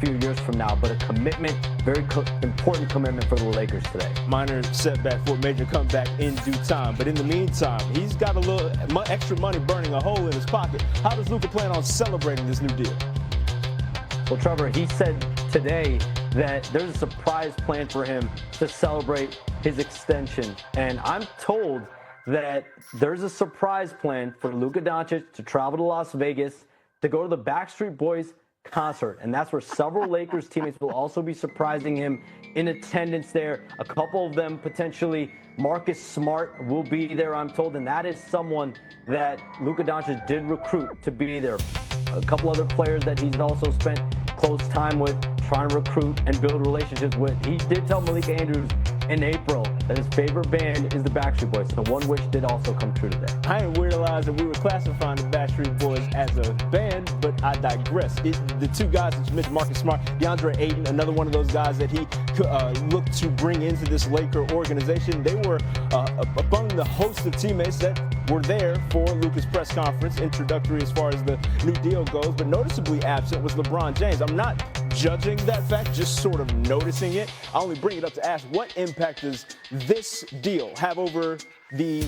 few years from now, but a commitment, very important commitment for the Lakers today. Minor setback for a major comeback in due time. But in the meantime, he's got a little extra money burning a hole in his pocket. How does Luka plan on celebrating this new deal? Well, Trevor, he said today that there's a surprise plan for him to celebrate his extension. And I'm told that there's a surprise plan for Luka Doncic to travel to Las Vegas to go to the Backstreet Boys concert. And that's where several Lakers teammates will also be surprising him in attendance there. A couple of them, potentially Marcus Smart, will be there, I'm told. And that is someone that Luka Doncic did recruit to be there. A couple other players that he's also spent close time with, trying to recruit and build relationships with. He did tell Malika Andrews in April that his favorite band is the Backstreet Boys. So one wish did also come true today. I didn't realize that we were classifying the Backstreet Boys as a band, but I digress. The two guys that you mentioned, Marcus Smart, DeAndre Ayton, another one of those guys that he looked to bring into this Laker organization. They were among the host of teammates that were there for Luka's press conference, introductory as far as the new deal goes, but noticeably absent was LeBron James. I'm not judging that fact, just sort of noticing it. I only bring it up to ask, what impact does this deal have over the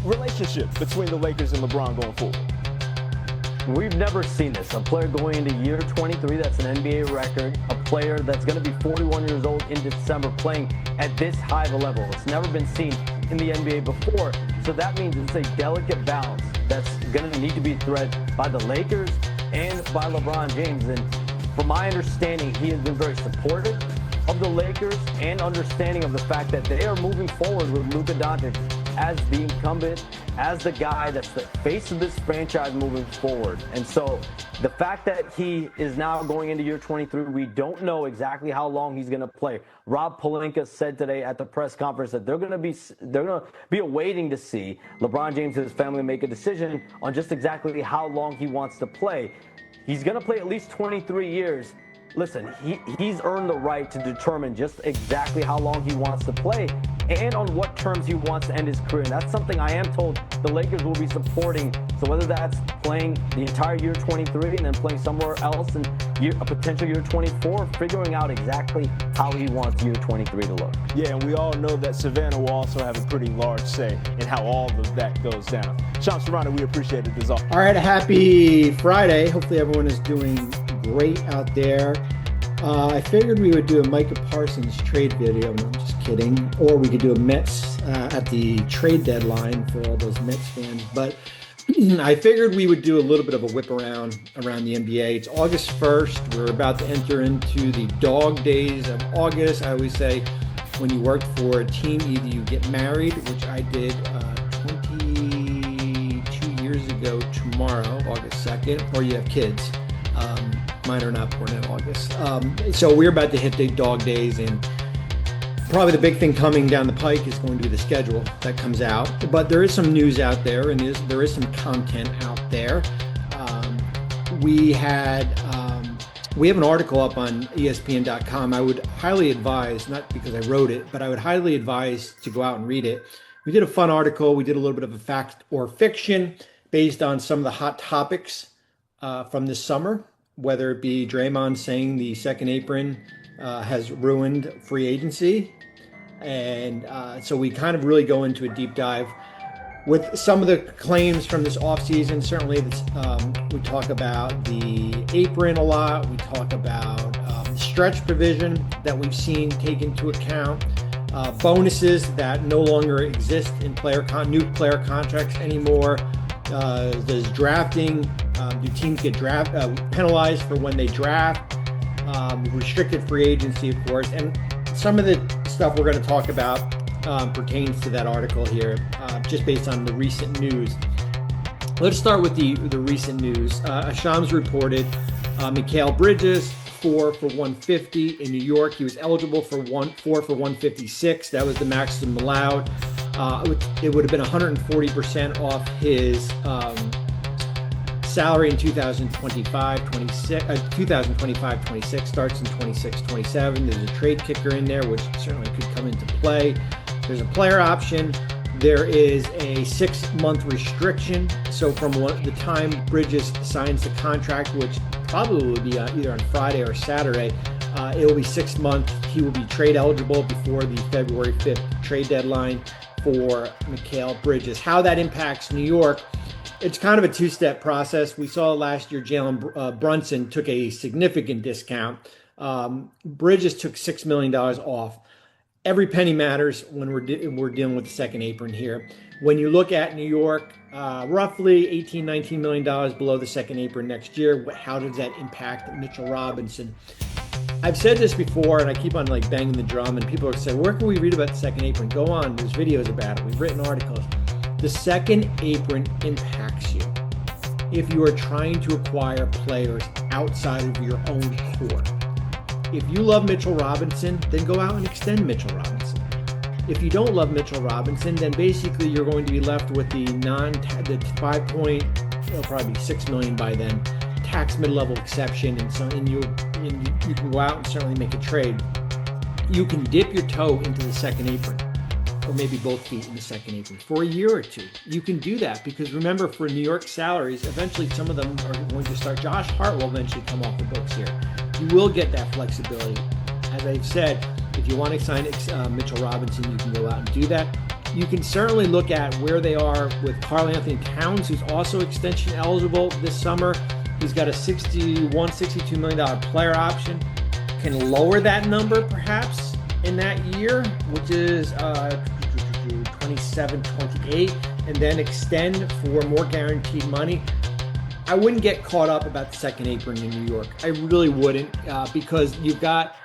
relationship between the Lakers and LeBron going forward? We've never seen this. A player going into year 23, that's an NBA record. A player that's going to be 41 years old in December playing at this high of a level. It's never been seen in the NBA before. So that means it's a delicate balance that's going to need to be threaded by the Lakers and by LeBron James. And from my understanding, he has been very supportive of the Lakers and understanding of the fact that they are moving forward with Luka Doncic as the incumbent, as the guy that's the face of this franchise moving forward. And so the fact that he is now going into year 23, we don't know exactly how long he's going to play. Rob Pelinka said today at the press conference that they're going to be awaiting to see LeBron James and his family make a decision on just exactly how long he wants to play. He's going to play at least 23 years. Listen, he's earned the right to determine just exactly how long he wants to play and on what terms he wants to end his career. And that's something I am told the Lakers will be supporting. So whether that's playing the entire year 23 and then playing somewhere else in a potential year 24, figuring out exactly how he wants year 23 to look. Yeah, and we all know that Savannah will also have a pretty large say in how all of that goes down. Sean Serrano, we appreciate it as always. All right, happy Friday. Hopefully everyone is doing great out there. I figured we would do a Micah Parsons trade video. No, I'm just kidding. Or we could do a Mets at the trade deadline for all those Mets fans. But I figured we would do a little bit of a whip around the NBA. It's August 1st. We're about to enter into the dog days of August. I always say when you work for a team, either you get married, which I did 22 years ago tomorrow, August 2nd, or you have kids. Mine are not born in August. So we're about to hit the dog days, and probably the big thing coming down the pike is going to be the schedule that comes out. But there is some news out there, and there is some content out there. We have an article up on ESPN.com. I would highly advise, not because I wrote it, but I would highly advise to go out and read it. We did a fun article. We did a little bit of a fact or fiction based on some of the hot topics from this summer, whether it be Draymond saying the second apron has ruined free agency. And so we kind of really go into a deep dive with some of the claims from this offseason. Certainly, we talk about the apron a lot. We talk about the stretch provision that we've seen take into account, bonuses that no longer exist in new player contracts anymore. Does drafting, do teams get penalized for when they draft? Restricted free agency, of course. And some of the stuff we're going to talk about pertains to that article here, just based on the recent news. Let's start with the recent news. Shams reported Mikal Bridges, 4 for 150 in New York. He was eligible for 4 for 156. That was the maximum allowed. It would have been 140% off his salary in 2025-26 starts in 26-27. There's a trade kicker in there, which certainly could come into play. There's a player option. There is a 6-month restriction. So from the time Bridges signs the contract, which probably will be either on Friday or Saturday. It will be 6 months. He will be trade eligible before the February 5th trade deadline for Mikal Bridges. How that impacts New York, it's kind of a two-step process. We saw last year Jalen Brunson took a significant discount. Bridges took $6 million off. Every penny matters when we're dealing with the second apron here. When you look at New York, roughly $18-19 million below the second apron next year. How does that impact Mitchell Robinson? I've said this before, and I keep on like banging the drum, and people are saying, where can we read about the second apron? Go on, there's videos about it. We've written articles. The second apron impacts you if you are trying to acquire players outside of your own core. If you love Mitchell Robinson, then go out and extend Mitchell Robinson. If you don't love Mitchell Robinson, then basically you're going to be left with the it'll probably be $6 million by then, tax mid-level exception, and you can go out and certainly make a trade. You can dip your toe into the second apron, or maybe both feet in the second apron for a year or two. You can do that because remember, for New York salaries, eventually some of them are going to start. Josh Hart will eventually come off the books here. You will get that flexibility. As I've said, if you want to sign Mitchell Robinson, you can go out and do that. You can certainly look at where they are with Karl-Anthony Towns, who's also extension eligible this summer. He's got a $62 million player option. Can lower that number perhaps in that year, which is 27, 28, and then extend for more guaranteed money. I wouldn't get caught up about the second apron in New York. I really wouldn't, because you've got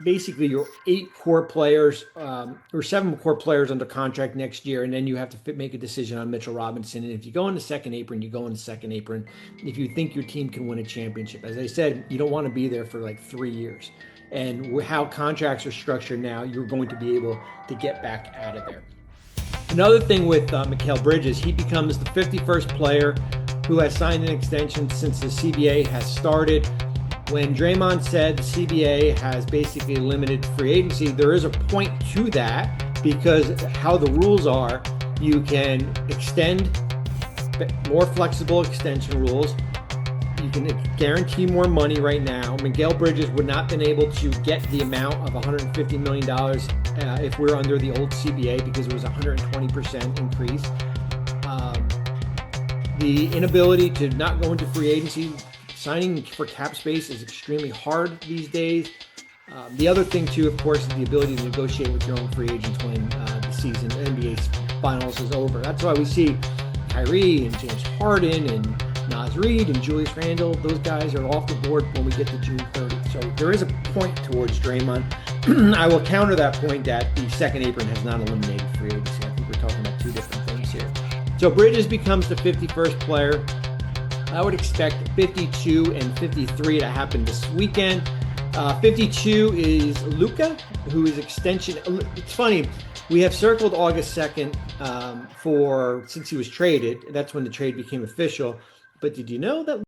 basically your 8 core players or 7 core players under contract next year, and then you have to make a decision on Mitchell Robinson. And if you go in the second apron, you go in the second apron if you think your team can win a championship. As I said, you don't want to be there for like 3 years. And how contracts are structured now, you're going to be able to get back out of there. Another thing with Mikal Bridges, he becomes the 51st player who has signed an extension since the CBA has started. When Draymond said the CBA has basically limited free agency, there is a point to that, because how the rules are, you can extend more flexible extension rules. You can guarantee more money right now. Mikal Bridges would not have been able to get the amount of $150 million if we're under the old CBA, because it was a 120% increase. The inability to not go into free agency, signing for cap space is extremely hard these days. The other thing too, of course, is the ability to negotiate with your own free agents when the season, NBA Finals is over. That's why we see Kyrie and James Harden and Naz Reid and Julius Randle. Those guys are off the board when we get to June 30th. So there is a point towards Draymond. I will counter that point that the second apron has not eliminated free agency. I think we're talking about two different things here. So Bridges becomes the 51st player. I would expect 52 and 53 to happen this weekend. 52 is Luka, who is extension. It's funny, we have circled August 2nd since he was traded. That's when the trade became official. But did you know that